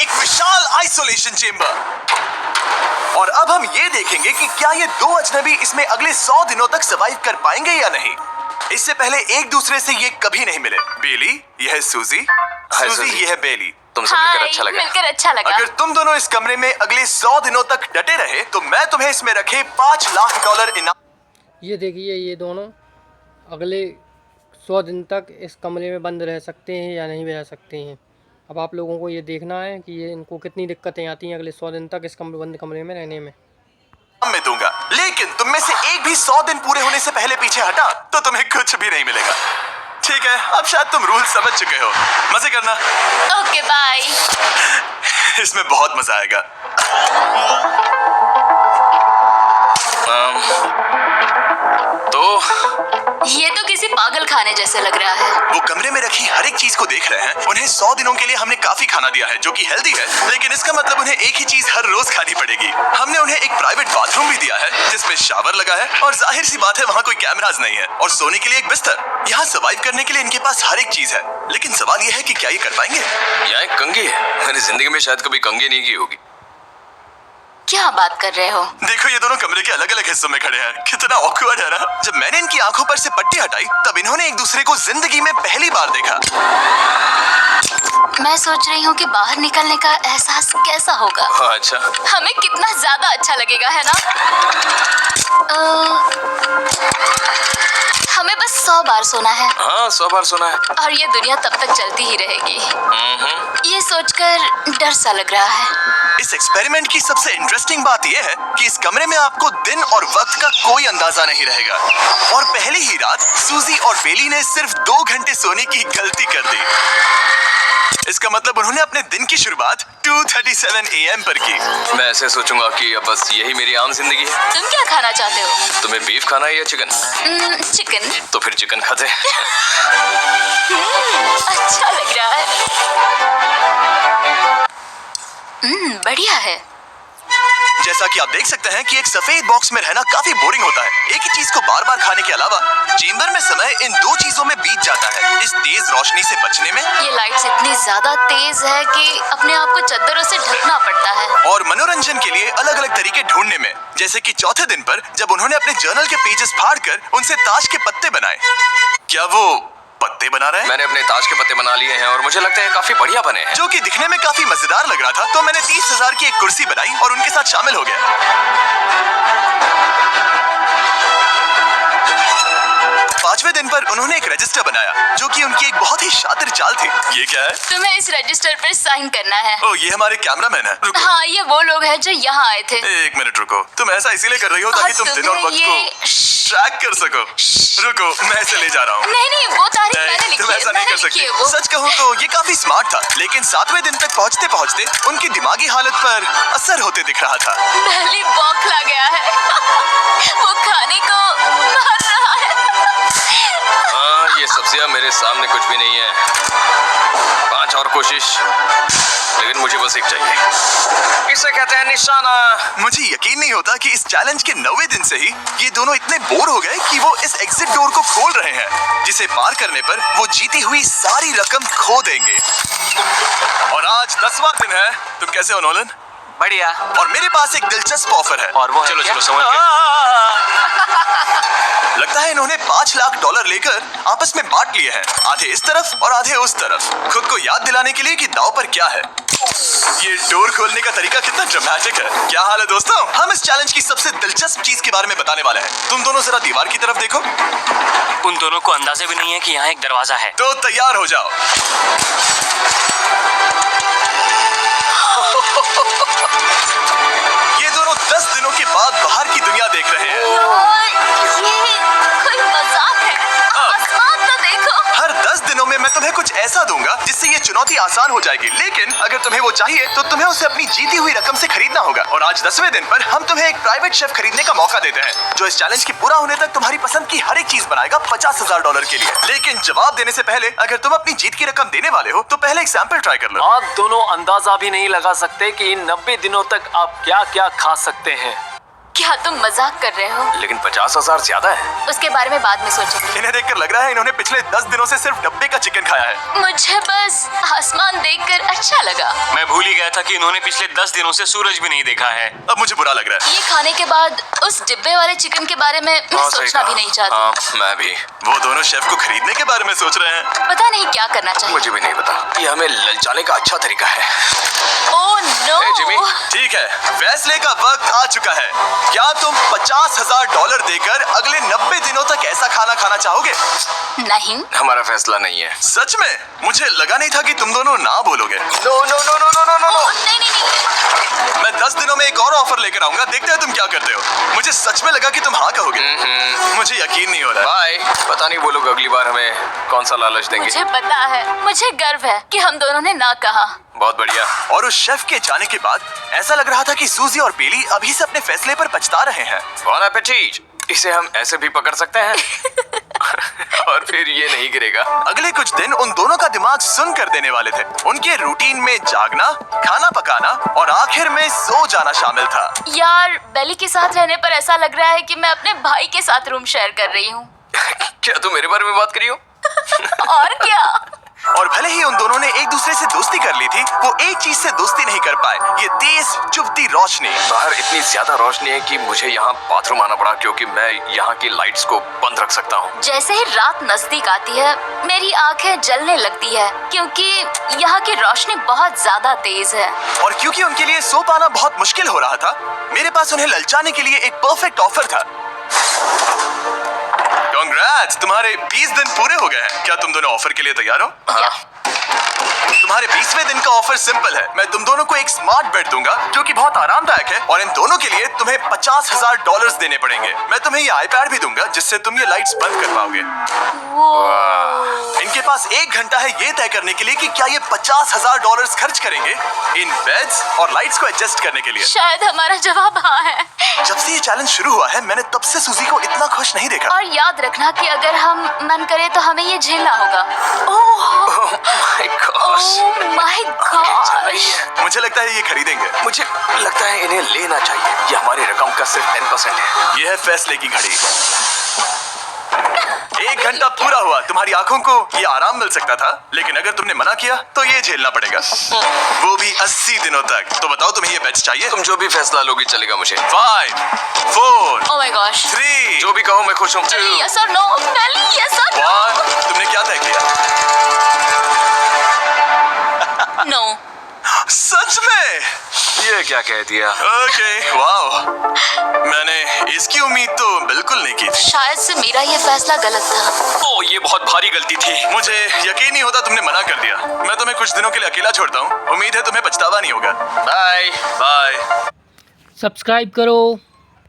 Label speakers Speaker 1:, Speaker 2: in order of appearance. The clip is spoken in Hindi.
Speaker 1: एक विशाल आइसोलेशन चेंबर। और अब हम ये देखेंगे कि क्या ये दो अजनबी इसमें अगले 100 दिनों तक सर्वाइव कर पाएंगे या नहीं। इससे पहले एक दूसरे से ये कभी नहीं मिले। बेली, यह है सूजी, ये है बेली।
Speaker 2: तुमसे मिलकर अच्छा लगा।
Speaker 3: मिलकर अच्छा लगा।
Speaker 1: अगर तुम दोनों इस कमरे में अगले 100 दिनों तक डटे रहे तो मैं तुम्हें इसमें रखे $5 लाख इनाम।
Speaker 4: ये देखिए, ये दोनों अगले 100 दिन तक इस कमरे में बंद रह सकते हैं या नहीं रह सकते हैं। अब आप लोगों को ये देखना है कि ये इनको कितनी दिक्कतें आती हैं अगले 100 दिन तक इस बंद कमरे में रहने में।
Speaker 1: मैं दूंगा, लेकिन तुम में से एक भी 100 दिन पूरे होने से पहले पीछे हटा तो तुम्हें कुछ भी नहीं मिलेगा। ठीक है, अब शायद तुम रूल समझ चुके हो। मजे करना।
Speaker 3: Okay bye.
Speaker 1: इसमें बहुत मजा आएगा।
Speaker 2: तो
Speaker 3: ये तो किसी पागल खाने जैसे लग रहा है।
Speaker 1: वो कमरे में रखी हर एक चीज को देख रहे हैं। उन्हें 100 दिनों के लिए हमने काफी खाना दिया है जो कि हेल्दी है, लेकिन इसका मतलब उन्हें एक ही चीज हर रोज खानी पड़ेगी। हमने उन्हें एक प्राइवेट बाथरूम भी दिया है जिसमें शावर लगा है और जाहिर सी बात है वहाँ कोई कैमरास नहीं है, और सोने के लिए एक बिस्तर। यहाँ सर्वाइव करने के लिए इनके पास हर एक चीज है, लेकिन सवाल यह है कि क्या ये कर पाएंगे।
Speaker 2: यहाँ एक कंघी है, मैंने जिंदगी में शायद कभी कंघी नहीं की होगी।
Speaker 3: क्या बात कर रहे हो?
Speaker 1: देखो, ये दोनों कमरे के अलग अलग हिस्सों में खड़े हैं। कितना ऑकवर्ड है ना। जब मैंने इनकी आंखों पर से पट्टी हटाई तब इन्होंने एक दूसरे को जिंदगी में पहली बार देखा।
Speaker 3: मैं सोच रही हूँ कि बाहर निकलने का एहसास कैसा होगा।
Speaker 2: अच्छा,
Speaker 3: हमें कितना ज्यादा अच्छा लगेगा, है ना? हमें बस 100 बार सोना है।
Speaker 2: हाँ 100 बार सोना है।
Speaker 3: और ये दुनिया तब तक चलती ही रहेगी। ये सोचकर डर सा लग रहा है।
Speaker 1: इस एक्सपेरिमेंट की सबसे इंटरेस्टिंग बात यह है कि इस कमरे में आपको दिन और वक्त का कोई अंदाजा नहीं रहेगा। और पहली ही रात सूजी और बेली ने सिर्फ 2 घंटे सोने की गलती कर दी। इसका मतलब उन्होंने अपने दिन की शुरुआत 2:37 AM पर की।
Speaker 2: मैं ऐसे सोचूंगा कि अब बस यही मेरी आम जिंदगी है।
Speaker 3: तुम क्या खाना चाहते हो?
Speaker 2: तुम्हें बीफ खाना है या चिकन?
Speaker 3: चिकन।
Speaker 2: तो फिर चिकन खाते हैं।
Speaker 3: अच्छा लग रहा है। बढ़िया है।
Speaker 1: जैसा कि आप देख सकते हैं कि एक सफेद बॉक्स में रहना काफी बोरिंग होता है। एक ही चीज को बार बार खाने के अलावा चेंबर में समय इन 2 चीजों में बीत जाता है। इस तेज रोशनी से बचने में,
Speaker 3: ये लाइट्स इतनी ज्यादा तेज है कि अपने आप को चादरों से ढकना पड़ता है।
Speaker 1: और मनोरंजन के लिए अलग अलग तरीके ढूंढने में, जैसे कि चौथे दिन पर जब उन्होंने अपने जर्नल के पेजेस फाड़कर उनसे ताश के पत्ते बनाए। क्या वो पत्ते बना रहे हैं?
Speaker 2: मैंने अपने ताश के पत्ते बना लिए हैं और मुझे लगता है काफी बढ़िया बने हैं।
Speaker 1: जो कि दिखने में काफी मजेदार लग रहा था, तो मैंने 30,000 की एक कुर्सी बनाई और उनके साथ शामिल हो गया। 5वें दिन पर उन्होंने एक रजिस्टर बनाया जो कि उनकी एक बहुत ही शातिर चाल थी। ये क्या है?
Speaker 3: तुम्हें इस रजिस्टर पर साइन करना है।
Speaker 1: ओ, ये हमारे कैमरामैन है। रुको।
Speaker 3: हाँ, ये वो लोग हैं जो यहाँ आए थे।
Speaker 1: एक मिनट रुको। तुम ऐसा इसीलिए कर रही हो ताकि तुम दिन और वक्त को ट्रैक कर सको। रुको, मैं इसे ले जा रहा हूँ।
Speaker 3: नहीं, वो तारीख मैंने लिखी
Speaker 1: तुम
Speaker 3: है।
Speaker 1: ऐसा नहीं कर सकती। सच कहूँ तो ये काफी स्मार्ट था, लेकिन 7वें दिन तक पहुँचते पहुँचते उनकी दिमागी हालत पर असर होते दिख रहा था।
Speaker 3: पहली बौखला गया है। वो खाने को मार रहा है।
Speaker 2: हाँ, ये सब्जियां मेरे सामने कुछ भी नहीं है। 5 और कोशिश, लेकिन मुझे बस एक चाहिए। इसे कहते हैं निशाना।
Speaker 1: मुझे यकीन नहीं होता कि इस चैलेंज के 9वें दिन से ही ये दोनों इतने बोर हो गए कि वो इस एग्जिट डोर को खोल रहे हैं, जिसे पार करने पर वो जीती हुई सारी रकम खो देंगे। और आज 10वां दिन है। तुम कैसे हो नोलन?
Speaker 2: बढ़िया।
Speaker 1: और मेरे पास एक दिलचस्प ऑफर है।
Speaker 2: और वो चलो चलो समझ गए।
Speaker 1: लगता है इन्होंने $5 लाख लेकर आपस में बांट लिए हैं, आधे इस तरफ और आधे उस तरफ, खुद को याद दिलाने के लिए कि दांव पर क्या है। ये डोर खोलने का तरीका कितना ड्रामेटिक है। क्या हाल है दोस्तों? हम इस चैलेंज की सबसे दिलचस्प चीज के बारे में बताने वाले हैं। तुम दोनों जरा दीवार की तरफ देखो।
Speaker 5: उन दोनों को अंदाजा भी नहीं है कि यहाँ एक दरवाजा है।
Speaker 1: तो तैयार हो जाओ। ये दोनों 10 दिनों के बाद बाहर की दुनिया देख रहे हैं।
Speaker 3: ये कोई मजाक है। आसमान तो देखो।
Speaker 1: हर 10 दिनों में मैं तुम्हें कुछ ऐसा दूंगा जिससे ये चुनौती आसान हो जाएगी, लेकिन अगर तुम्हें वो चाहिए तो तुम्हें उसे अपनी जीती हुई रकम से खरीदना होगा। और आज 10वें दिन पर हम तुम्हें एक प्राइवेट शेफ खरीदने का मौका देते हैं, जो इस चैलेंज के पूरा होने तक तुम्हारी पसंद की हर एक चीज बनाएगा $50,000 के लिए। लेकिन जवाब देने से पहले अगर तुम अपनी जीत की रकम देने वाले हो तो पहले एक सैंपल ट्राई कर लो।
Speaker 6: आप दोनों अंदाजा भी नहीं लगा सकते कि इन 90 दिनों तक आप क्या क्या खा सकते हैं।
Speaker 3: क्या तुम मजाक कर रहे हो?
Speaker 2: लेकिन 50,000 ज्यादा है।
Speaker 3: उसके बारे में बाद में सोचेंगे।
Speaker 1: इन्हें देखकर लग रहा है इन्होंने पिछले 10 दिनों से सिर्फ डब्बे का चिकन खाया है।
Speaker 3: मुझे बस आसमान देखकर अच्छा लगा।
Speaker 5: मैं भूल ही गया था कि इन्होंने पिछले 10 दिनों से सूरज भी नहीं देखा है।
Speaker 1: अब मुझे बुरा लग रहा है।
Speaker 3: ये खाने के बाद उस डिब्बे वाले चिकन के बारे में मैं
Speaker 2: हाँ, सही
Speaker 3: सोचना
Speaker 2: कहा।
Speaker 3: भी नहीं चाहती।
Speaker 2: हाँ, मैं भी।
Speaker 1: वो दोनों शेफ को खरीदने के बारे में सोच रहे हैं।
Speaker 3: पता नहीं क्या करना चाहिए।
Speaker 2: मुझे भी नहीं पता। ये हमें ललचाने का अच्छा तरीका है।
Speaker 3: Oh no.
Speaker 2: ए, जिमी।
Speaker 1: ठीक है, फैसले का वक्त आ चुका है। क्या तुम $50,000 देकर अगले 90 दिनों तक ऐसा खाना खाना चाहोगे?
Speaker 3: नहीं।
Speaker 2: हमारा फैसला नहीं है।
Speaker 1: सच में? मुझे लगा नहीं था कि तुम दोनों ना बोलोगे।
Speaker 2: No no no no no no no.
Speaker 3: Oh, नहीं।
Speaker 1: मैं 10 दिनों में एक और ऑफर लेकर आऊंगा, देखते हैं तुम क्या करते हो। मुझे सच में लगा कि तुम हाँ कहोगे। मुझे यकीन नहीं हो रहा।
Speaker 2: बाय। पता नहीं वो लोग अगली बार हमें कौन सा लालच देंगे।
Speaker 3: मुझे पता है। मुझे गर्व है कि हम दोनों ने ना कहा।
Speaker 2: बहुत बढ़िया।
Speaker 1: और उस शेफ के जाने के बाद ऐसा लग रहा था कि सूजी और बेली अभी से अपने फैसले पर पछता रहे हैं।
Speaker 2: बॉन एपेटीट। इसे हम ऐसे भी पकड़ सकते हैं और फिर ये नहीं गिरेगा।
Speaker 1: अगले कुछ दिन उन दोनों का दिमाग सुन कर देने वाले थे। उनके रूटीन में जागना, खाना पकाना और आखिर में सो जाना शामिल था।
Speaker 3: यार, बेली के साथ रहने पर ऐसा लग रहा है कि मैं अपने भाई के साथ रूम शेयर कर रही हूँ।
Speaker 2: क्या तुम मेरे बारे में बात करी हो?
Speaker 3: और क्या?
Speaker 1: और भले ही उन दोनों ने एक दूसरे से दोस्ती कर ली थी, वो एक चीज से दोस्ती नहीं कर पाए, ये तेज चुभती रोशनी।
Speaker 2: बाहर इतनी ज्यादा रोशनी है कि मुझे यहाँ बाथरूम आना पड़ा क्योंकि मैं यहाँ की लाइट्स को बंद रख सकता हूँ।
Speaker 3: जैसे ही रात नजदीक आती है मेरी आंखें जलने लगती है क्योंकि यहाँ की रोशनी बहुत ज्यादा तेज है।
Speaker 1: और क्योंकि उनके लिए सो पाना बहुत मुश्किल हो रहा था, मेरे पास उन्हें ललचाने के लिए एक परफेक्ट ऑफर था। कांग्रेट्स, तुम्हारे 20 दिन पूरे हो गए हैं। क्या तुम दोनों ऑफर के लिए तैयार हो?
Speaker 3: या,
Speaker 1: तुम्हारे 20वें दिन का ऑफर सिंपल है। मैं तुम दोनों को एक स्मार्ट बेड दूंगा जो कि बहुत आरामदायक है, और इन दोनों के लिए तुम्हें $50,000 देने पड़ेंगे। मैं तुम्हें ये आईपैड भी दूंगा जिससे तुम ये लाइट्स बंद कर पाओगे। इनके पास 1 घंटा है ये तय करने के लिए कि क्या ये $50,000 खर्च करेंगे इन बेड्स और लाइट्स को एडजस्ट करने के लिए।
Speaker 3: शायद हमारा जवाब हाँ है।
Speaker 1: जब से ये चैलेंज शुरू हुआ है, मैंने तब से सूजी को इतना खुश नहीं देखा।
Speaker 3: और याद रखना कि अगर हम मन करें तो हमें ये झेलना होगा। Oh
Speaker 2: my gosh.
Speaker 3: My gosh.
Speaker 1: मुझे लगता है ये खरीदेंगे।
Speaker 2: मुझे लगता है इन्हें लेना चाहिए। ये हमारी रकम का सिर्फ 10% है।
Speaker 1: ये है फैसले की घड़ी। 1 घंटा पूरा हुआ, तुम्हारी आंखों को ये आराम मिल सकता था, लेकिन अगर तुमने मना किया तो ये झेलना पड़ेगा, वो भी 80 दिनों तक। तो बताओ तुम्हें ये बेड्स चाहिए?
Speaker 2: तुम जो भी फैसला लोगी चलेगा मुझे।
Speaker 1: 5 4
Speaker 3: ओह माय गॉश।
Speaker 1: 3
Speaker 2: जो भी कहो मैं खुश हूँ।
Speaker 3: यस और नो? बेली, यस और
Speaker 1: 1। तुमने क्या तय किया?
Speaker 3: नो?
Speaker 1: सच में?
Speaker 2: ये क्या कह दिया?
Speaker 1: Okay, wow. मैंने इसकी उम्मीद तो बिल्कुल नहीं की थी।
Speaker 3: शायद से मेरा ये फैसला गलत था।
Speaker 5: ओह, ये बहुत भारी गलती थी।
Speaker 1: मुझे यकीन नहीं होता तुमने मना कर दिया। मैं तुम्हें कुछ दिनों के लिए अकेला छोड़ता हूँ। उम्मीद है तुम्हें पछतावा नहीं होगा।
Speaker 2: बाय।
Speaker 1: बाय।
Speaker 4: सब्सक्राइब करो।